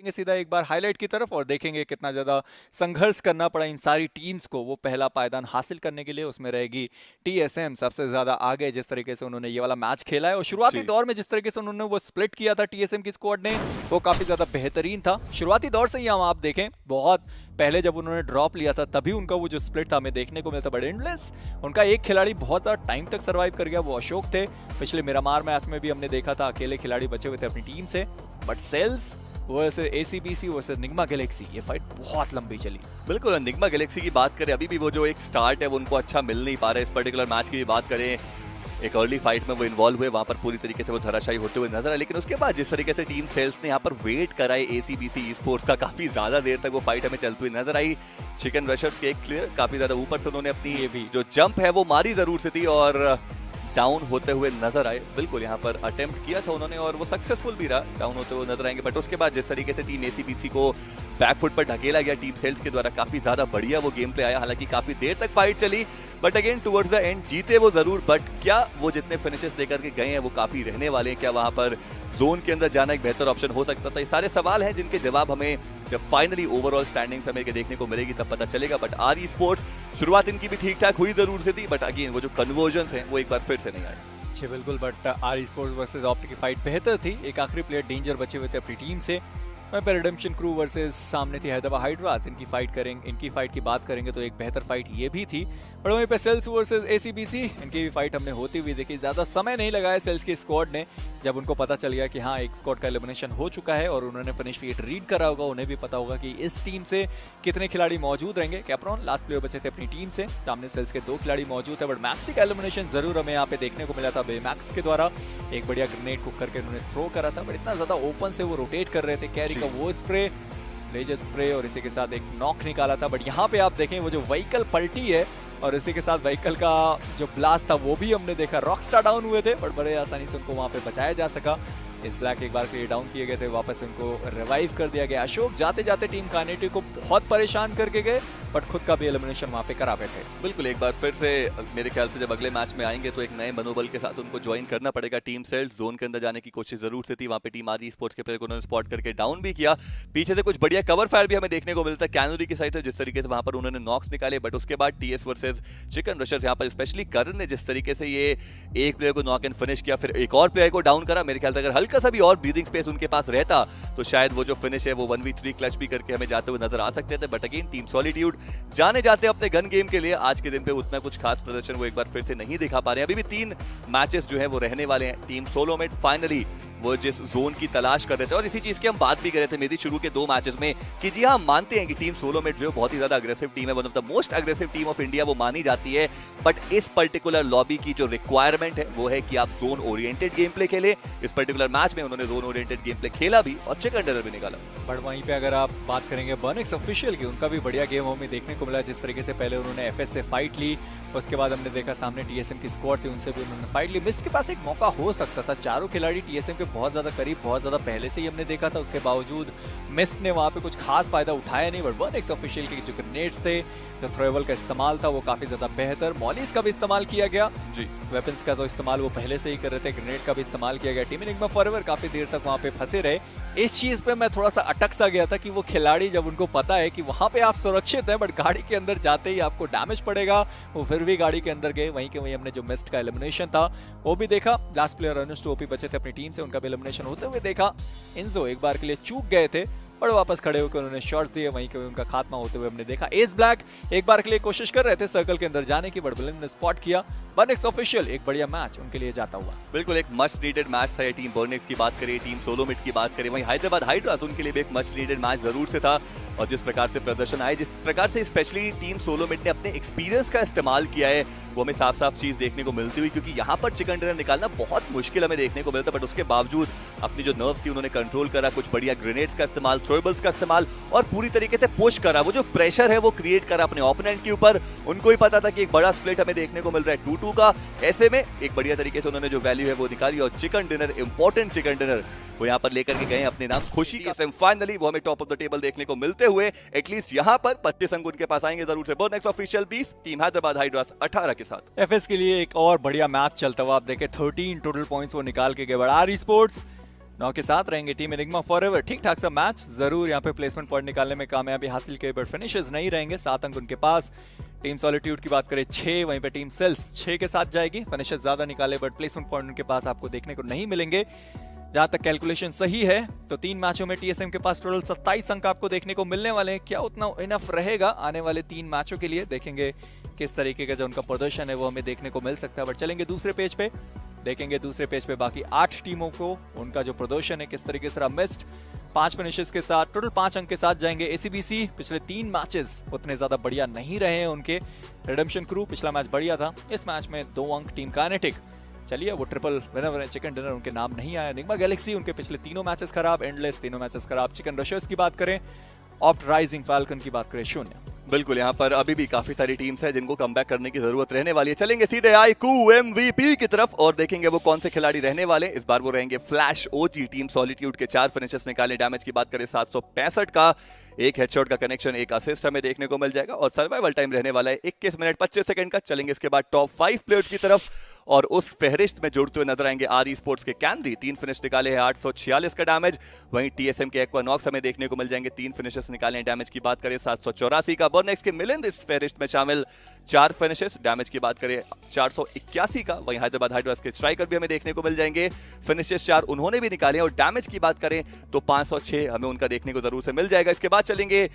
सीधा एक बार हाईलाइट की तरफ और देखेंगे कितना ज़्यादा संघर्ष करना पड़ा इन सारी टीम्स को वो पहला पायदान हासिल करने के लिए। उसमें रहेगी टीएसएम सबसे ज़्यादा आगे, जिस तरीके से उन्होंने ये वाला मैच खेला है और शुरुआती जी। दौर में जिस तरीके से उन्होंने वो स्प्लिट किया था टीएसएम की स्क्वाड ने, वो काफ़ी ज़्यादा बेहतरीन था। शुरुआती दौर से ही हम आप देखें, बहुत पहले जब उन्होंने ड्रॉप लिया था तभी उनका वो जो स्प्लिट था हमें देखने को मिलता, बट एंडलेस उनका एक खिलाड़ी बहुत ज़्यादा टाइम तक सर्वाइव कर गया, वो अशोक थे। पिछले मिरामार मैच में भी हमने देखा था अकेले खिलाड़ी बचे हुए थे अपनी टीम से, but sales versus ACBC versus Nigma Galaxy, ये फाइट बहुत लंबी चली। बिल्कुल, निग्मा गैलेक्सी की बात करें, अभी भी वो जो एक स्टार्ट है वो उनको अच्छा मिल नहीं पा रहा है। इस पर्टिकुलर मैच की भी बात करें, एक अर्ली फाइट में वो इन्वॉल्व हुए, वहां पर पूरी तरीके से वो धराशायी होते हुए नजर आए। लेकिन उसके बाद जिस तरीके से टीम सेल्स ने यहाँ पर वेट कराए एसीबीसी ई स्पोर्ट्स का, काफी ज्यादा देर तक वो फाइट हमें चलती हुई नजर आई। चिकन रशर्स के एक क्लियर काफी ज्यादा ऊपर से उन्होंने अपनी ये भी जो जंप है वो मारी जरूर से थी और डाउन होते हुए नजर आए। बिल्कुल यहाँ पर अटेम्प्ट किया था उन्होंने और वो सक्सेसफुल भी रहा, डाउन होते हुए नजर आएंगे। बट उसके बाद जिस तरीके से टीम एसीबीसी को बैकफुट पर ढकेला गया टीम सेल्स के द्वारा, काफी ज्यादा बढ़िया वो गेम प्ले आया। हालांकि काफी देर तक फाइट चली, but again towards the end जीते वो जरूर। बट क्या वो जितने फिनिशेस देकर के गए हैं वो काफी रहने वाले हैं? क्या वहां पर जोन के अंदर जाना एक बेहतर ऑप्शन हो सकता था? ये सारे सवाल हैं जिनके जवाब हमें जब फाइनली ओवरऑल स्टैंडिंग्स हमें देखने को मिलेगी तब पता चलेगा। बट आर ई स्पोर्ट्स शुरुआत इनकी भी ठीक ठाक हुई जरूर से थी, बट अगेन वो जो कन्वर्जन्स हैं वो एक बार फिर से नहीं आए। अच्छे बिल्कुल, but R e sports versus opt की फाइट बेहतर थी। एक आखिरी प्लेयर डेंजर बचे हुए थे अपनी टीम से। वहीं पर रिडेम्पशन क्रू वर्सेस सामने थी हैदराबाद हाइड्रास। इनकी फाइट की बात करेंगे तो एक बेहतर फाइट ये भी थी। और वहीं पे सेल्स वर्सेस एसीबीसी, इनकी भी फाइट हमने होती हुई देखी। ज़्यादा समय नहीं लगाया सेल्स की स्क्वाड ने, जब उनको पता चल गया कि हाँ एक स्क्वाड का एलिमिनेशन हो चुका है और उन्होंने फिनिश फीट रीड करा होगा, उन्हें भी पता होगा कि इस टीम से कितने खिलाड़ी मौजूद रहेंगे। कैप्रोन लास्ट प्लेयर बचे थे अपनी टीम से, सामने सेल्स के 2 खिलाड़ी मौजूद है। बट मैक्सी का एलिमिनेशन जरूर हमें यहाँ पे देखने को मिला था बेमैक्स के द्वारा। एक बढ़िया ग्रेनेड कुक करके उन्होंने थ्रो करा था, बट इतना ज्यादा ओपन से वो रोटेट कर रहे थे। कैरी का वो स्प्रे, लेजर स्प्रे और इसी के साथ एक नॉक निकाला था। बट यहाँ पे आप देखें वो जो व्हीकल पलटी है और इसी के साथ व्हीकल का जो ब्लास्ट था वो भी हमने देखा। रॉकस्टार डाउन हुए थे बट बड़े आसानी से उनको वहां पे बचाया जा सका। इस ब्लैक एक बार के लिए डाउन किए गए थे, वापस उनको रिवाइव कर दिया गया। अशोक जाते जाते टीम कानेटी को बहुत परेशान करके गए, बट खुद का भी एलिमिनेशन वहां पे करा बैठे। बिल्कुल, एक बार फिर से मेरे ख्याल से जब अगले मैच में आएंगे तो एक नए मनोबल के साथ उनको ज्वाइन करना पड़ेगा। टीम सेल्स जोन के अंदर जाने की कोशिश जरूर से थी, वहां पे टीम आर ई स्पोर्ट्स के प्लेयर को उन्होंने स्पॉट करके डाउन भी किया। पीछे से कुछ बढ़िया कवर फायर भी हमें देखने को मिलता है कैनोरी की साइड से, जिस तरीके से वहां पर उन्होंने नॉक्स निकाले। बट उसके बाद टीएस वर्सेस चिकन रशर्स, यहाँ पर स्पेशली करण ने जिस तरीके से ये एक प्लेयर को नॉक एंड फिनिश किया, फिर एक और प्लेयर को डाउन करा। मेरे ख्याल से अगर हल्का सा भी और ब्रीदिंग स्पेस उनके पास रहता तो शायद वो जो फिनिश है वो 1v3 क्लच भी करके हमें जाते हुए नजर आ सकते थे। बट अगेन टीम सॉलिट्यूड जाने जाते अपने गन गेम के लिए आज के दिन पे उतना कुछ खास प्रदर्शन वो एक बार फिर से नहीं दिखा पा रहे हैं। अभी भी 3 मैचेस जो है वो रहने वाले हैं। टीम सोलोमेट फाइनली वो जिस जोन की तलाश कर रहे थे, और इसी चीज की हम बात भी कर रहे थे मेरी शुरू के 2 मैचेस में कि जी हाँ, मानते हैं कि टीम सोलोमेट जो है बहुत ही ज्यादा अग्रेसिव टीम है, one of the most aggressive team of India वो मानी जाती है। बट इस पर्टिकुलर लॉबी की जो रिक्वायरमेंट है वो है कि आप जोन ओरिएंटेड गेम प्ले खेले। इस पर्टिकुलर मैच में उन्होंने जोन ओरिएंटेड गेम प्ले खेला भी और चिकन डिनर भी निकाला। बट वहीं पे अगर आप बात करेंगे बर्निक्स ऑफिशियल की, उनका भी बढ़िया गेम हमें देखने को मिला। जिस तरीके से पहले उन्होंने एफएस से फाइट ली, उसके बाद हमने देखा सामने टीएसएम की स्क्वाड थी, उनसे भी उन्होंने फाइट ली। मिस्ट के पास एक मौका हो सकता था, चारों खिलाड़ी टीएसएम के बहुत ज्यादा करीब, बहुत ज्यादा पहले से ही हमने देखा था। उसके बावजूद मिस्ट ने वहां पे कुछ खास फायदा उठाया नहीं। बट बर्निक्स ऑफिशियल के जो ग्रेनेड्स थे, जो थ्रोएबल का इस्तेमाल था वो काफी ज्यादा बेहतर। मॉलीज का भी इस्तेमाल किया गया जी, वेपन्स का तो इस्तेमाल वो पहले से ही कर रहे थे, ग्रेनेड का भी इस्तेमाल किया गया। टीम एनिग्मा फॉरएवर काफी देर तक वहां पे फंसे रहे। इस चीज पे मैं थोड़ा सा अटक सा गया था कि वो खिलाड़ी जब उनको पता है कि वहां पे आप सुरक्षित हैं बट गाड़ी के अंदर जाते ही आपको डैमेज पड़ेगा, वो फिर भी गाड़ी के अंदर गए। वहीं के वहीं हमने जो मिस्ट का एलिमिनेशन था वो भी देखा। लास्ट प्लेयर अनुष्ट ओपी बचे थे अपनी टीम से, उनका भी एलिमिनेशन होते हुए देखा। इनजो एक बार के लिए चूक गए थे और वापस खड़े होकर उन्होंने शॉट्स दिए, वहीं के उनका खात्मा होते हुए हमने देखा। एस ब्लैक एक बार के लिए कोशिश कर रहे थे सर्कल के अंदर जाने की, बट विलन ने स्पॉट किया। बर्निक्स ऑफिशियल एक बढ़िया मैच उनके लिए जाता हुआ। बिल्कुल एक मच नीडेड मैच था ये। टीम बर्निक्स की बात करें, टीम सोलोमिट की बात करें, वहीं हैदराबाद हाइड्रास उनके लिए भी एक मच नीडेड मैच जरूर से था। और जिस प्रकार से प्रदर्शन आए, जिस प्रकार से स्पेशली टीम सोलोमिट ने अपने एक्सपीरियंस का इस्तेमाल किया है, वो हमें साफ साफ चीज देखने को मिलती हुई। क्योंकि यहाँ पर चिकन डिनर निकालना बहुत मुश्किल हमें देखने को मिलता, बट उसके बावजूद अपनी जो नर्व्स थी उन्होंने कंट्रोल करा। कुछ बढ़िया ग्रेनेड्स का इस्तेमाल, थ्रोएबल्स का इस्तेमाल और पूरी तरीके से पुश करा। वो जो प्रेशर है वो क्रिएट करा अपने ओपोनेंट के ऊपर। उनको ही पता था कि एक बड़ा स्प्लिट हमें देखने को मिल रहा है 2-2 का। ऐसे में एक बढ़िया तरीके से उन्होंने जो वैल्यू है वो निकाली और chicken dinner, important chicken dinner वो यहाँ पर लेकर के गए अपने नाम। खुशी का सेमीफाइनली वो हमें टॉप ऑफ द टेबल देखने को मिलते हुए एटलीस्ट यहाँ पर 25 अंक उनके पास आएंगे जरूर से। बर्निक्स ऑफिशियल 20, टीम हैदराबाद हाइड्रास 18 के साथ। एफएस के लिए एक और बढ़िया मैच चलता हुआ आप देखें, 13 टोटल पॉइंट्स वो निकाल के गए। बट आर ई स्पोर्ट्स 9 के साथ रहेंगे टीम एनिग्मा फॉरएवर। ठीक ठाक सा मैच, जरूर यहाँ पे प्लेसमेंट पॉइंट निकालने में कामयाबी हासिल की, बट फिनिशेस नहीं रहेंगे। 7 अंक उनके पास। टीम सॉलिट्यूड की बात करें 6, वहीं पे टीम सेल्स 6 के साथ जाएगी। फिनिशेस ज्यादा निकाले बट प्लेसमेंट पॉइंट उनके पास आपको देखने को नहीं मिलेंगे। जहां तक कैलकुलेशन सही है तो 3 मैचों में टीएसएम के पास टोटल 27 अंक आपको देखने को मिलने वाले हैं। क्या उतना इनफ रहेगा आने वाले 3 मैचों के लिए, देखेंगे किस तरीके का जो उनका प्रदर्शन है वो हमें देखने को मिल सकता है। बट चलेंगे दूसरे पेज पे, देखेंगे दूसरे पेज पे बाकी 8 टीमों को, उनका जो प्रदर्शन है किस तरीके से रहा। मिस्ड 5 फिनिशेस के साथ टोटल 5 अंक के साथ जाएंगे। एसीबीसी पिछले 3 मैचेस उतने ज्यादा बढ़िया नहीं रहे हैं उनके। रिडेम्पशन क्रू पिछला मैच बढ़िया था, इस मैच में 2 अंक। टीम काइनेटिक, चलिए वो ट्रिपल विनर चिकन डिनर उनके नाम नहीं आया। निग्मा गैलेक्सी उनके पिछले 3 मैचेस खराब, एंडलेस 3 मैचेस खराब। चिकन रशर्स की बात करें, ऑप्ट राइजिंग फाल्कन की बात करें 0। बिल्कुल, यहाँ पर अभी भी काफी सारी टीम्स हैं जिनको कमबैक करने की जरूरत रहने वाली है। चलेंगे सीधे आईक्यू एमवीपी की तरफ और देखेंगे वो कौन से खिलाड़ी रहने वाले। इस बार वो रहेंगे फ्लैश ओजी। टीम सॉलिट्यूड के 4 फिनिशेस निकाले। डैमेज की बात करें 765 का, 1 हेडशॉट का कनेक्शन, 1 असिस्ट हमें देखने को मिल जाएगा और सर्वाइवल टाइम रहने वाला है 21 मिनट 25 सेकंड का। चलेंगे इसके बाद टॉप 5 प्लेयर्स की तरफ और उस फहरिस्त में जुड़ते हुए नजर आएंगे आर स्पोर्ट्स के कैनरी। 3 फिनिश निकाले हैं, 846 का डैमेज। वहीं टीएसएम के एक्वानॉक्स हमें देखने को मिल जाएंगे, 3 फिनिशेस निकाले हैं। डैमेज की बात करें 784 का। बर्नेक्स के मिलिंद इस फहरिस्त में शामिल, 4 फिनिशेस। डैमेज की बात करें 481 का। वहीं हैदराबाद हाइड्रास के स्ट्राइकर भी हमें देखने को मिल जाएंगे, फिनिशेस 4 उन्होंने भी निकाले। और डैमेज की बात करें तो 506 हमें उनका देखने को जरूर से मिल जाएगा। इसके बाद चलेंगे